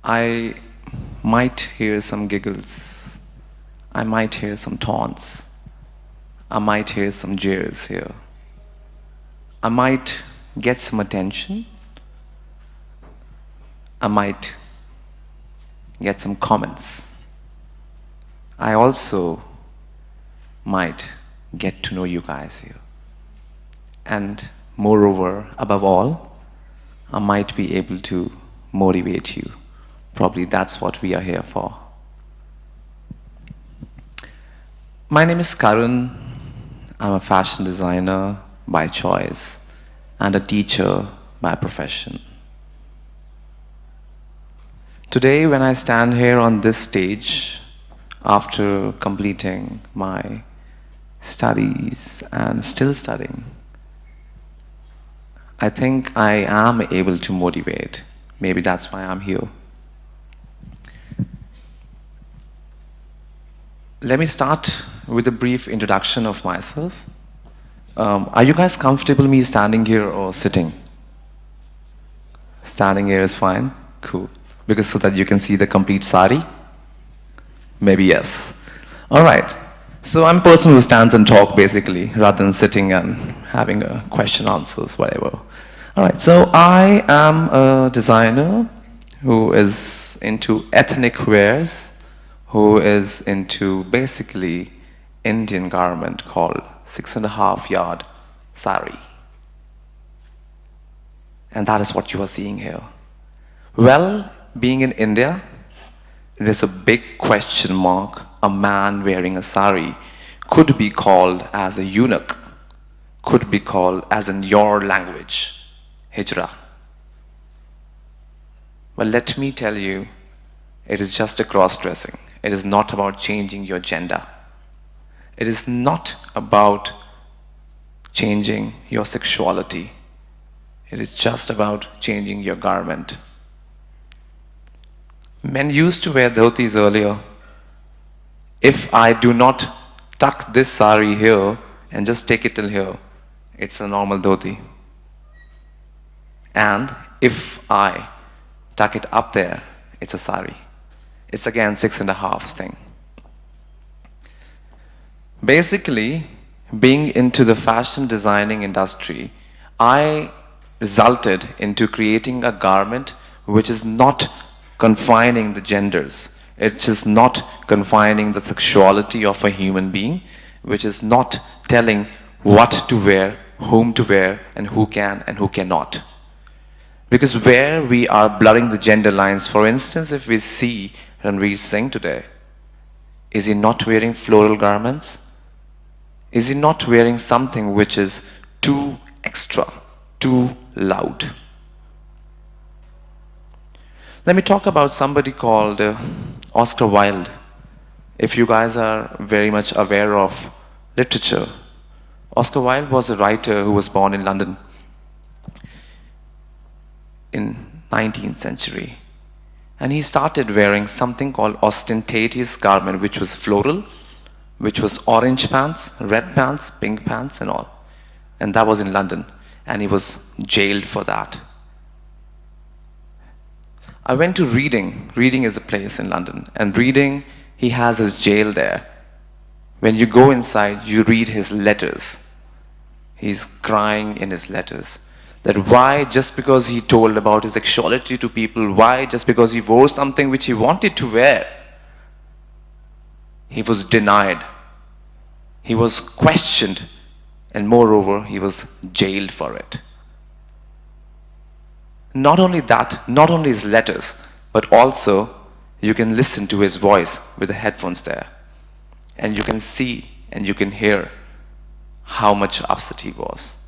I might hear some giggles. I might hear some taunts. I might hear some jeers here. I might get some attention. I might get some comments. I also might get to know you guys here. And moreover, above all, I might be able to motivate you. Probably that's what we are here for. My name is Karan. I'm a fashion designer by choice and a teacher by profession. Today, when I stand here on this stage, after completing my studies and still studying, I think I am able to motivate. Maybe that's why I'm here. Let me start with a brief introduction of myself. Are you guys comfortable me standing here or sitting? Standing here is fine? Cool. Because so that you can see the complete sari? Maybe yes. All right. So I'm a person who stands and talks basically, rather than sitting and having a question answers, whatever. All right. So I am a designer who is into ethnic wears, who is into basically Indian garment called 6.5 yard sari. And that is what you are seeing here. Well, being in India, it is a big question mark. A man wearing a sari could be called as a eunuch, could be called as in your language, hijra. Well, let me tell you, it is just a cross-dressing. It is not about changing your gender. It is not about changing your sexuality. It is just about changing your garment. Men used to wear dhotis earlier. If I do not tuck this sari here and just take it till here, it's a normal dhoti. And if I tuck it up there, it's a sari. It's again 6.5 thing. Basically, being into the fashion designing industry, I resulted into creating a garment which is not confining the genders. It is not confining the sexuality of a human being, which is not telling what to wear, whom to wear, and who can and who cannot. Because where we are blurring the gender lines, for instance, if we see Ranveer Singh today, is he not wearing floral garments? Is he not wearing something which is too extra, too loud? Let me talk about somebody called Oscar Wilde. If you guys are very much aware of literature, Oscar Wilde was a writer who was born in London in 19th century. And he started wearing something called ostentatious garment, which was floral, which was orange pants, red pants, pink pants and all. And that was in London. And he was jailed for that. I went to Reading. Reading is a place in London. And Reading, he has his jail there. When you go inside, you read his letters. He's crying in his letters. That why, just because he told about his sexuality to people, why, just because he wore something which he wanted to wear, he was denied. He was questioned. And moreover, he was jailed for it. Not only that, not only his letters, but also you can listen to his voice with the headphones there. And you can see and you can hear how much upset he was.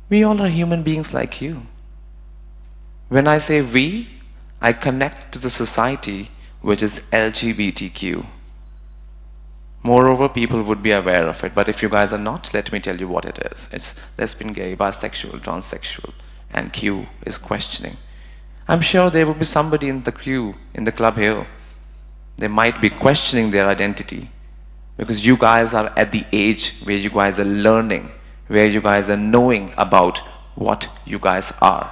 We all are human beings like you. When I say we, I connect to the society which is LGBTQ. Moreover, people would be aware of it. But if you guys are not, let me tell you what it is. It's lesbian, gay, bisexual, transsexual. And Q is questioning. I'm sure there will be somebody in the Q, in the club here. They might be questioning their identity. Because you guys are at the age where you guys are learning, where you guys are knowing about what you guys are.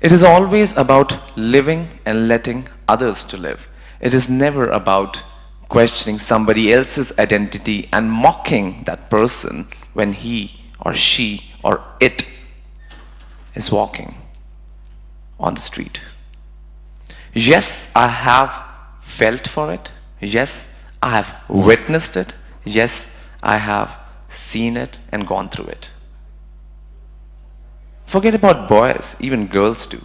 It is always about living and letting others to live. It is never about questioning somebody else's identity and mocking that person when he or she or it is walking on the street. Yes, I have felt for it. Yes, I have witnessed it. Yes, I have seen it and gone through it. Forget about boys, even girls do.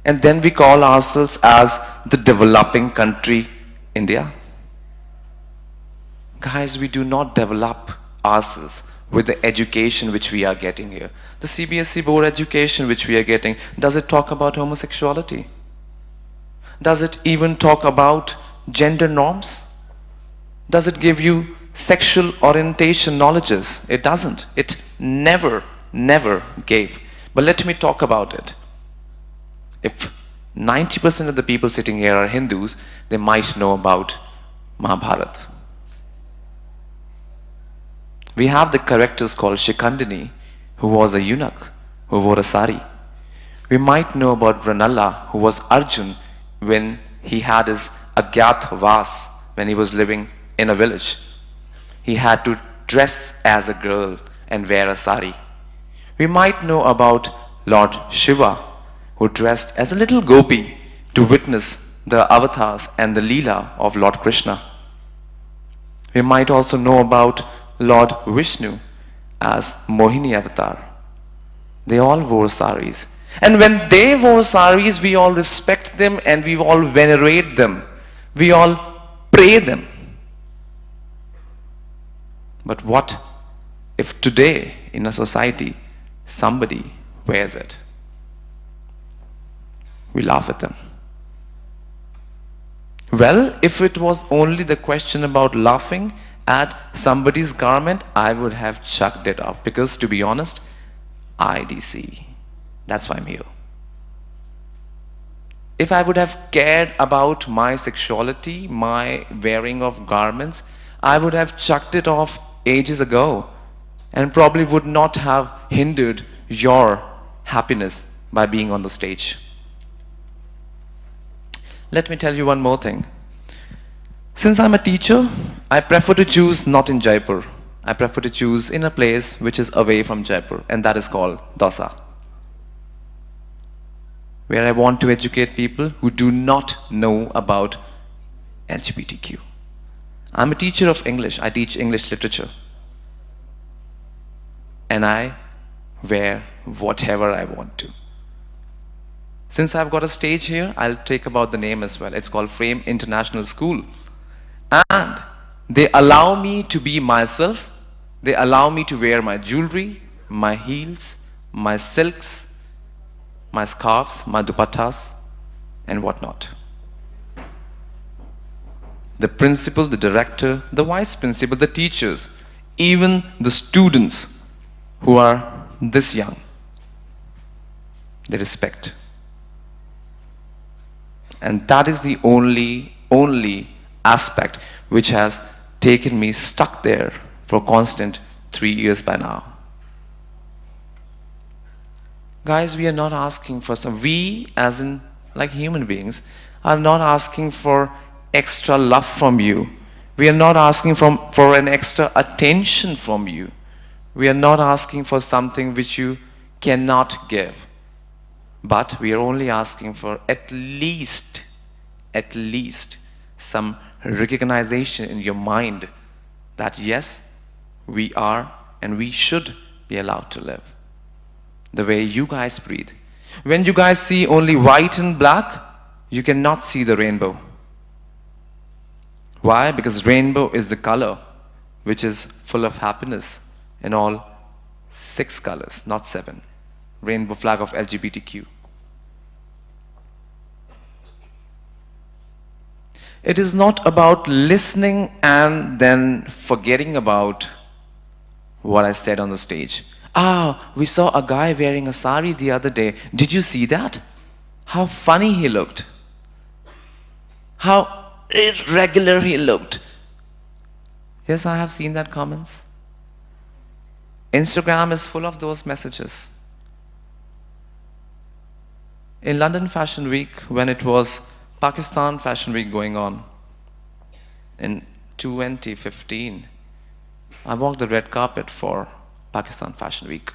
And then we call ourselves as the developing country, India. Guys, we do not develop ourselves with the education which we are getting here. The CBSE board education which we are getting, does it talk about homosexuality? Does it even talk about gender norms? Does it give you sexual orientation knowledges? It doesn't. It never gave. But let me talk about it. If 90% of the people sitting here are Hindus, they might know about Mahabharata. We have the characters called Shikandini, who was a eunuch, who wore a sari. We might know about Ranalla, who was Arjun when he had his Agyat Vas, when he was living in a village. He had to dress as a girl and wear a sari. We might know about Lord Shiva, who dressed as a little gopi to witness the avatars and the Leela of Lord Krishna. We might also know about Lord Vishnu as Mohini avatar. They all wore saris. And when they wore saris, we all respect them and we all venerate them. We all pray them. But what if today in a society somebody wears it? We laugh at them. Well, if it was only the question about laughing at somebody's garment, I would have chucked it off. Because to be honest, IDC. That's why I'm here. If I would have cared about my sexuality, my wearing of garments, I would have chucked it off ages ago and probably would not have hindered your happiness by being on the stage. Let me tell you one more thing. Since I'm a teacher, I prefer to choose not in Jaipur. I prefer to choose in a place which is away from Jaipur, and that is called Dausa, where I want to educate people who do not know about LGBTQ. I'm a teacher of English. I teach English literature. And I wear whatever I want to. Since I've got a stage here, I'll take about the name as well. It's called Frame International School. And they allow me to be myself. They allow me to wear my jewelry, my heels, my silks, my scarves, my dupattas, and whatnot. The principal, the director, the vice principal, the teachers, even the students who are this young, they respect. And that is the only aspect which has taken me stuck there for constant 3 years by now. Guys, we are not asking for we as in like human beings are not asking for extra love from you. We are not asking for an extra attention from you. We are not asking for something which you cannot give. But we are only asking for at least some recognition in your mind that yes, we are and we should be allowed to live the way you guys breathe. When you guys see only white and black, you cannot see the rainbow. Why? Because rainbow is the color which is full of happiness in all 6 colors, not 7. Rainbow flag of LGBTQ. It is not about listening and then forgetting about what I said on the stage. We saw a guy wearing a sari the other day. Did you see that? How funny he looked. How irregular he looked. Yes, I have seen that comments. Instagram is full of those messages. In London Fashion Week, when it was Pakistan Fashion Week going on in 2015, I walked the red carpet for Pakistan Fashion Week.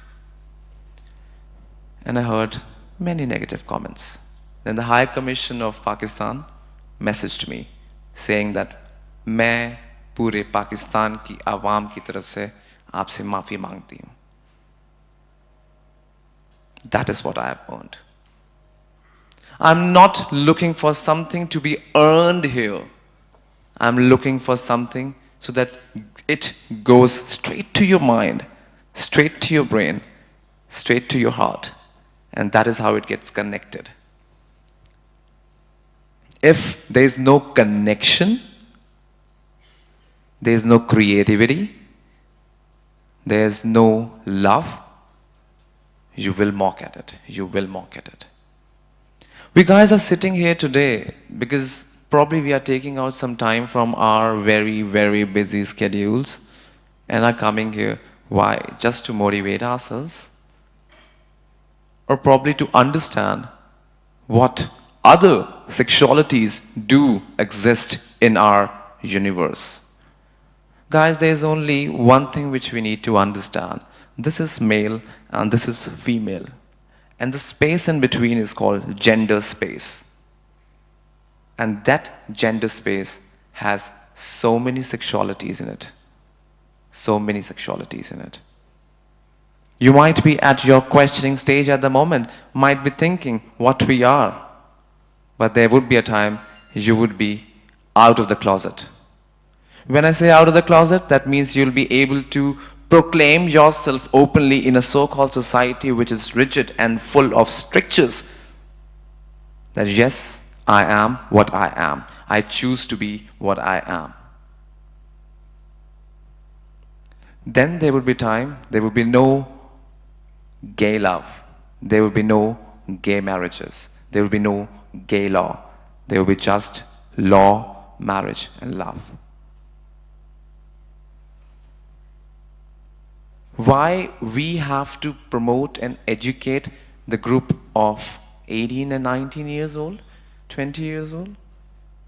And I heard many negative comments. Then the High Commission of Pakistan messaged me saying that मैं पूरे पाकिस्तान की आवाम की तरफ से आपसे माफ़ी मांगती हूँ. That is what I have earned. I'm not looking for something to be earned here. I'm looking for something so that it goes straight to your mind, straight to your brain, straight to your heart. And that is how it gets connected. If there is no connection, there is no creativity, there is no love, you will mock at it. You will mock at it. We guys are sitting here today because probably we are taking out some time from our very, very busy schedules and are coming here. Why? Just to motivate ourselves? Or probably to understand what other sexualities do exist in our universe. Guys, there is only one thing which we need to understand. This is male and this is female. And the space in between is called gender space. And that gender space has so many sexualities in it. So many sexualities in it. You might be at your questioning stage at the moment, might be thinking what we are. But there would be a time you would be out of the closet. When I say out of the closet, that means you'll be able to proclaim yourself openly in a so-called society which is rigid and full of strictures. That yes, I am what I am. I choose to be what I am. Then there would be time, there would be no gay love. There would be no gay marriages. There would be no gay law. There would be just law, marriage, and love. Why we have to promote and educate the group of 18 and 19 years old, 20 years old?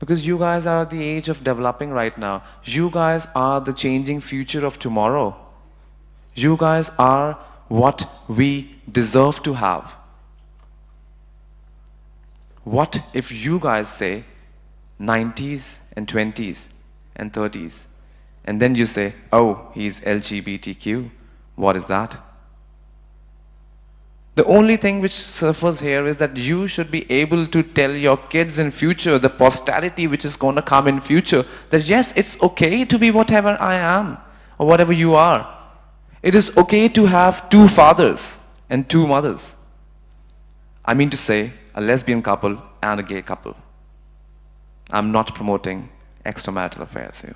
Because you guys are at the age of developing right now. You guys are the changing future of tomorrow. You guys are what we deserve to have. What if you guys say 90s and 20s and 30s and then you say, oh, he's LGBTQ. What is that? The only thing which suffers here is that you should be able to tell your kids in future, the posterity which is going to come in future, that yes, it's okay to be whatever I am or whatever you are. It is okay to have two fathers and two mothers. I mean to say, a lesbian couple and a gay couple. I'm not promoting extramarital affairs here.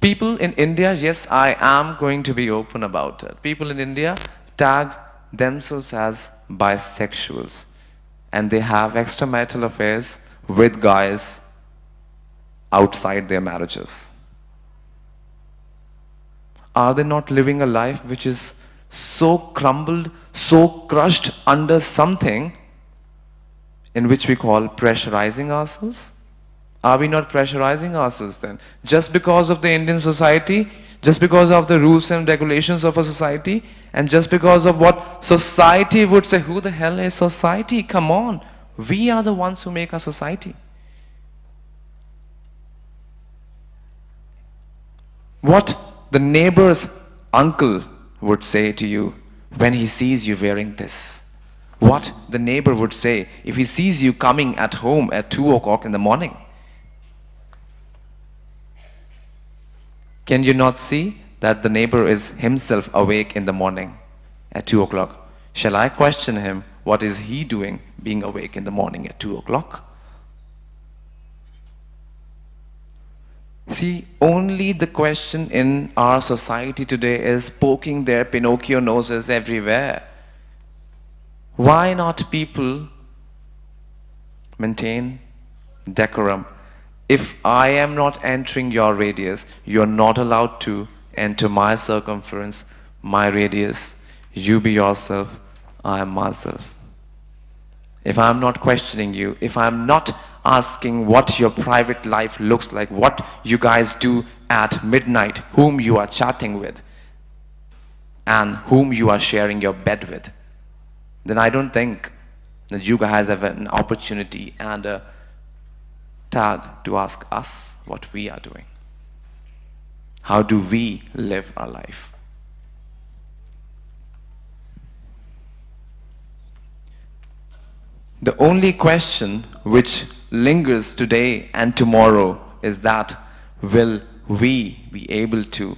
People in India, yes, I am going to be open about it. People in India tag themselves as bisexuals and they have extramarital affairs with guys outside their marriages. Are they not living a life which is so crumbled, so crushed under something in which we call pressurizing ourselves? Are we not pressurizing ourselves then? Just because of the Indian society, just because of the rules and regulations of a society, and just because of what society would say, who the hell is society? Come on. We are the ones who make our society. What the neighbor's uncle would say to you when he sees you wearing this. What the neighbor would say if he sees you coming at home at 2 o'clock in the morning. Can you not see that the neighbor is himself awake in the morning at 2 o'clock? Shall I question him? What is he doing being awake in the morning at 2 o'clock? See, only the question in our society today is poking their Pinocchio noses everywhere. Why not people maintain decorum? If I am not entering your radius, you are not allowed to enter my circumference, my radius. You be yourself, I am myself. If I'm not questioning you, if I'm not asking what your private life looks like, what you guys do at midnight, whom you are chatting with, and whom you are sharing your bed with, then I don't think that you guys have an opportunity and a tag to ask us what we are doing. How do we live our life? The only question which lingers today and tomorrow is that, will we be able to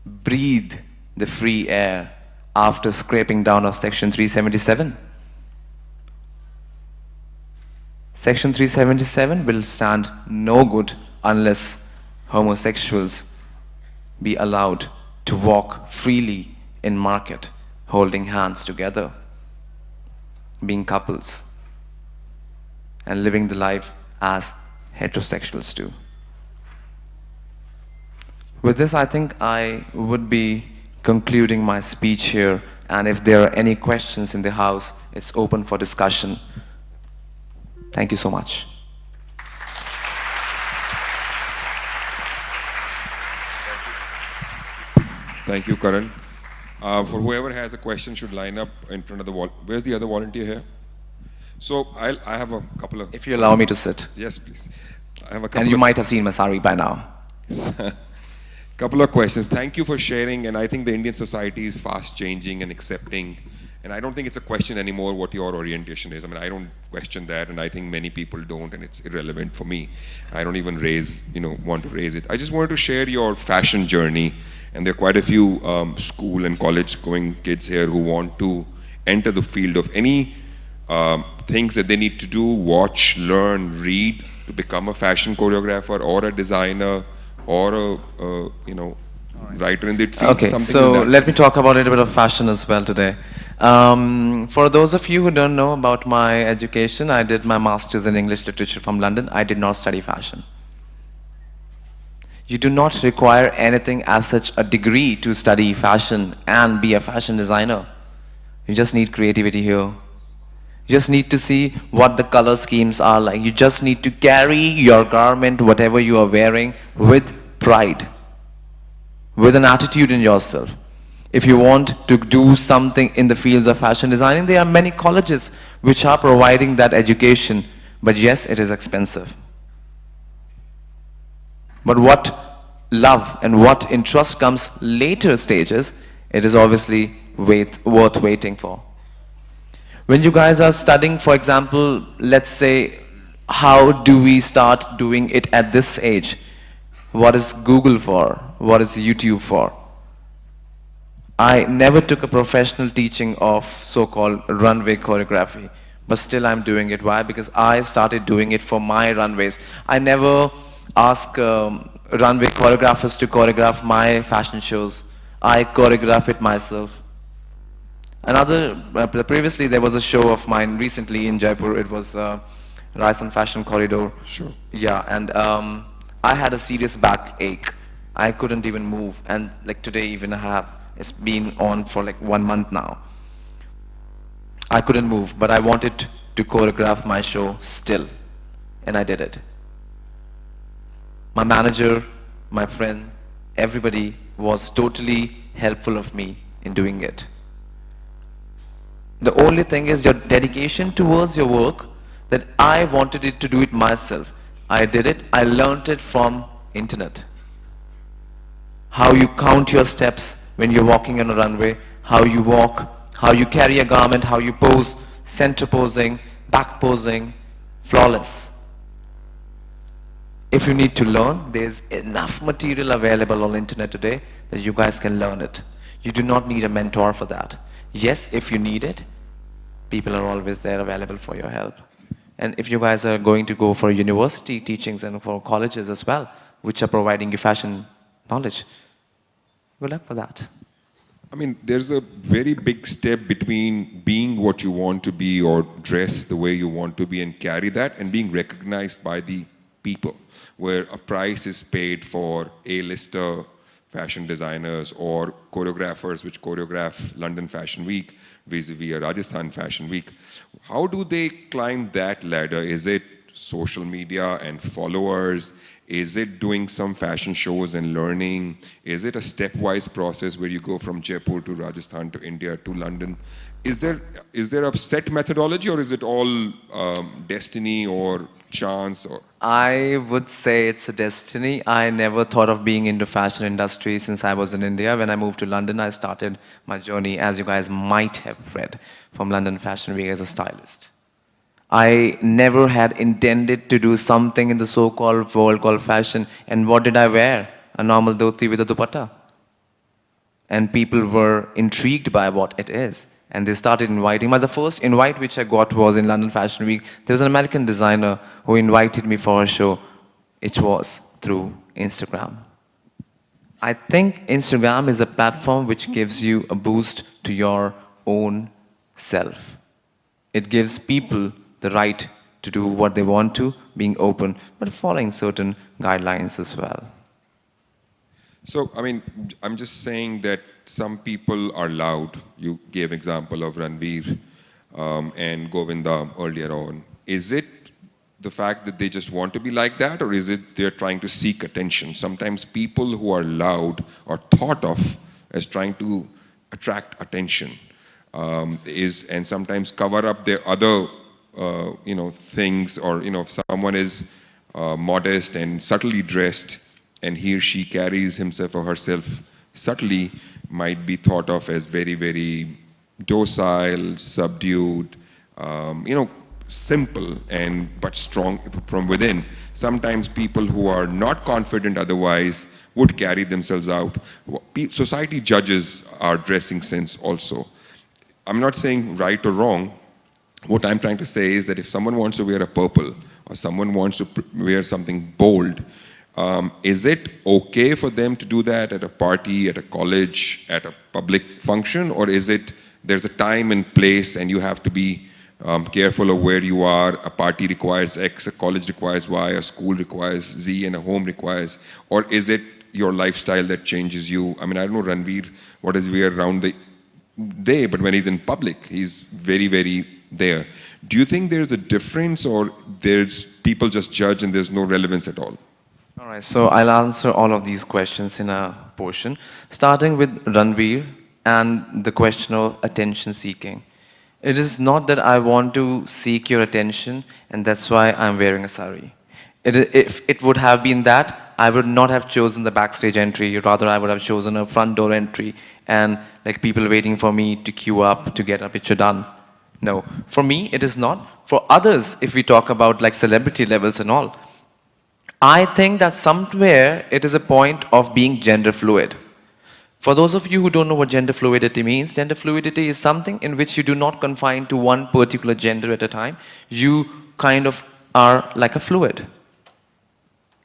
breathe the free air after scraping down of Section 377? Section 377 will stand no good unless homosexuals be allowed to walk freely in market, holding hands together, being couples, and living the life as heterosexuals do. With this, I think I would be concluding my speech here, and if there are any questions in the house, it's open for discussion. Thank you so much. Thank you, Karan. For whoever has a question should line up in front of the wall. Where's the other volunteer here? So I have a couple of... If you allow me to sit. Yes, please. I have a couple And you might have seen my sari by now. couple of questions. Thank you for sharing, and I think the Indian society is fast changing and accepting, and I don't think it's a question anymore what your orientation is. I mean, I don't question that, and I think many people don't, and it's irrelevant for me. I don't even want to raise it. I just wanted to share your fashion journey, and there are quite a few school and college going kids here who want to enter the field of any things that they need to do, watch, learn, read to become a fashion choreographer or a designer or a writer in the field. Okay, so let me talk about a little bit of fashion as well today. For those of you who don't know about my education, I did my master's in English literature from London. I did not study fashion. You do not require anything as such a degree to study fashion and be a fashion designer. You just need creativity here. You just need to see what the color schemes are like. You just need to carry your garment, whatever you are wearing, with pride, with an attitude in yourself. If you want to do something in the fields of fashion designing, there are many colleges which are providing that education, but yes, it is expensive. But what love and what interest comes later stages, it is obviously worth waiting for. When you guys are studying, for example, let's say, how do we start doing it at this age? What is Google for? What is YouTube for? I never took a professional teaching of so-called runway choreography, but still I'm doing it. Why? Because I started doing it for my runways. I never ask runway choreographers to choreograph my fashion shows. I choreograph it myself. Previously there was a show of mine recently in Jaipur. It was Rise on Fashion Corridor. Sure. Yeah, and I had a serious backache. I couldn't even move, and like today even it's been on for like 1 month now. I couldn't move, but I wanted to choreograph my show still, and I did it. My manager, my friend, everybody was totally helpful of me in doing it. The only thing is your dedication towards your work, that I wanted it to do it myself. I did it, I learned it from internet. How you count your steps when you're walking on a runway, how you walk, how you carry a garment, how you pose, center posing, back posing, flawless. If you need to learn, there's enough material available on the internet today that you guys can learn it. You do not need a mentor for that. Yes, if you need it, people are always there available for your help. And if you guys are going to go for university teachings and for colleges as well, which are providing you fashion knowledge, good luck for that. I mean, there's a very big step between being what you want to be or dress the way you want to be and carry that, and being recognized by the people, where a price is paid for A-lister fashion designers or choreographers which choreograph London Fashion Week vis-a-vis a Rajasthan Fashion Week. How do they climb that ladder? Is it social media and followers? Is it doing some fashion shows and learning? Is it a stepwise process where you go from Jaipur to Rajasthan to India to London? Is there a set methodology, or is it all destiny or chance? Or I would say it's a destiny. I never thought of being into fashion industry since I was in India. When I moved to London, I started my journey, as you guys might have read, from London Fashion Week as a stylist. I never had intended to do something in the so-called world called fashion. And what did I wear? A normal dhoti with a dupatta. And people were intrigued by what it is. And they started inviting me. The first invite which I got was in London Fashion Week. There was an American designer who invited me for a show. It was through Instagram. I think Instagram is a platform which gives you a boost to your own self. It gives people the right to do what they want to, being open, but following certain guidelines as well. so, I mean, I'm just saying that some people are loud. You gave example of Ranveer and Govinda earlier on. Is it the fact that they just want to be like that, or is it they're trying to seek attention? Sometimes people who are loud are thought of as trying to attract attention, and sometimes cover up their other things, or if someone is modest and subtly dressed, and he or she carries himself or herself subtly, might be thought of as very, very docile, subdued, simple but strong from within. Sometimes people who are not confident otherwise would carry themselves out. Society judges our dressing sense also. I'm not saying right or wrong. What I'm trying to say is that if someone wants to wear a purple, or someone wants to wear something bold, is it okay for them to do that at a party, at a college, at a public function? Or is it there's a time and place and you have to be careful of where you are? A party requires X, a college requires Y, a school requires Z, and a home requires? Or is it your lifestyle that changes you? I mean, I don't know Ranveer, what does he wear around the day, but when he's in public, he's very, very there. Do you think there's a difference, or there's people just judge and there's no relevance at all? All right, so I'll answer all of these questions in a portion, starting with Ranveer and the question of attention seeking. It is not that I want to seek your attention and that's why I'm wearing a sari. If it would have been that, I would not have chosen the backstage entry, rather I would have chosen a front door entry and like people waiting for me to queue up to get a picture done. No, for me it is not. For others, if we talk about like celebrity levels and all, I think that somewhere it is a point of being gender fluid. For those of you who don't know what gender fluidity means, gender fluidity is something in which you do not confine to one particular gender at a time. You kind of are like a fluid.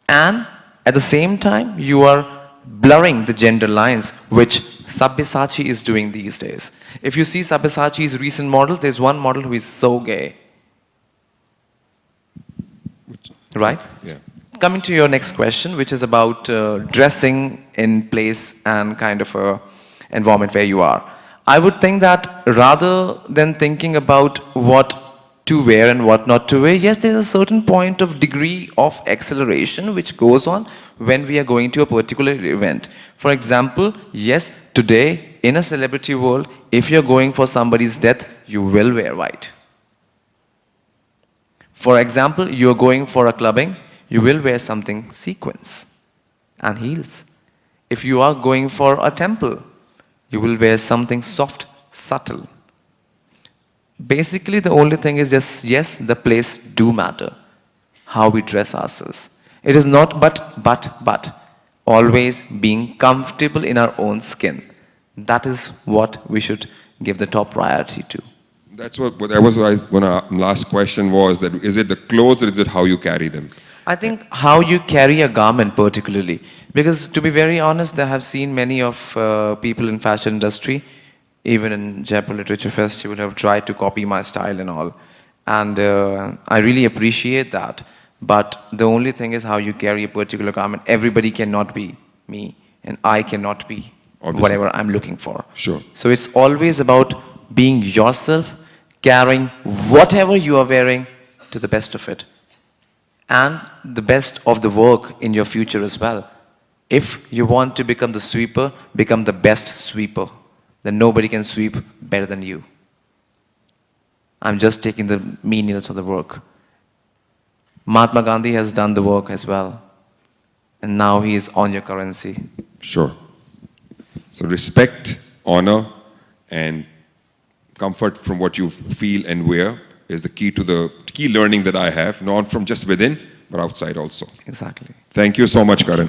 And at the same time, you are blurring the gender lines, which Sabyasachi is doing these days. If you see Sabyasachi's recent models, there's one model who is so gay. Right? Yeah. Coming to your next question, which is about dressing in place and kind of a environment where you are. I would think that rather than thinking about what to wear and what not to wear, yes, there's a certain point of degree of acceleration which goes on when we are going to a particular event. For example, yes, today in a celebrity world, if you're going for somebody's death, you will wear white. For example, you're going for a clubbing, you will wear something sequins and heels. If you are going for a temple, you will wear something soft, subtle. Basically, the only thing is just, yes, the place do matter, how we dress ourselves. It is not but, always being comfortable in our own skin. That is what we should give the top priority to. That's what that was when our last question was, that is it the clothes or is it how you carry them? I think how you carry a garment particularly, because to be very honest, I have seen many of people in fashion industry, even in Jaipur Literature Festival, have tried to copy my style and all. And I really appreciate that. But the only thing is how you carry a particular garment. Everybody cannot be me. and I cannot be Obviously. whatever I'm looking for. Sure. So it's always about being yourself, carrying whatever you are wearing to the best of it, and the best of the work in your future as well. If you want to become the sweeper, become the best sweeper. Then nobody can sweep better than you. I'm just taking the menials of the work. Mahatma Gandhi has done the work as well. And now he is on your currency. Sure. So respect, honor, and comfort from what you feel and wear is the key learning that I have, not from just within, but outside also. Exactly. Thank you so much, Karan.